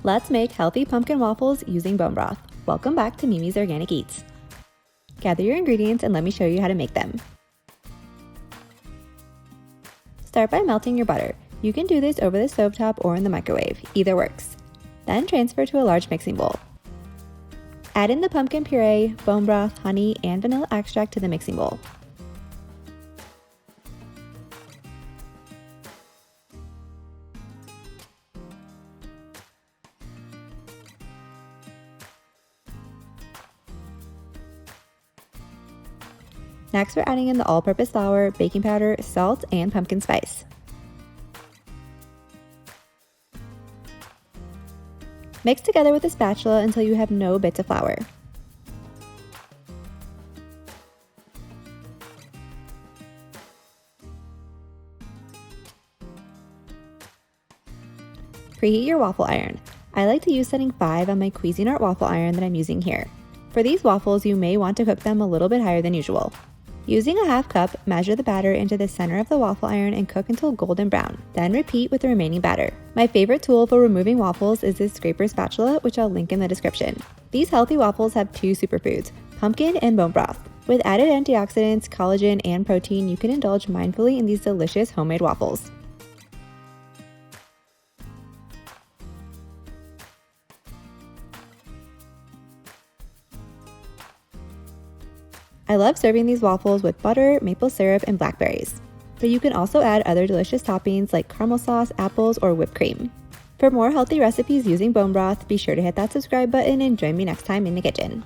Let's make healthy pumpkin waffles using bone broth. Welcome back to Mimi's Organic Eats. Gather your ingredients and let me show you how to make them. Start by melting your butter. You can do this over the stovetop or in the microwave, either works. Then transfer to a large mixing bowl. Add in the pumpkin puree, bone broth, honey, and vanilla extract to the mixing bowl. Next, we're adding in the all-purpose flour, baking powder, salt, and pumpkin spice. Mix together with a spatula until you have no bits of flour. Preheat your waffle iron. I like to use setting 5 on my Cuisinart waffle iron that I'm using here. For these waffles, you may want to cook them a little bit higher than usual. Using a half cup, measure the batter into the center of the waffle iron and cook until golden brown. Then repeat with the remaining batter. My favorite tool for removing waffles is this scraper spatula, which I'll link in the description. These healthy waffles have 2 superfoods, pumpkin and bone broth. With added antioxidants, collagen, and protein, you can indulge mindfully in these delicious homemade waffles. I love serving these waffles with butter, maple syrup, and blackberries. But you can also add other delicious toppings like caramel sauce, apples, or whipped cream. For more healthy recipes using bone broth, be sure to hit that subscribe button and join me next time in the kitchen.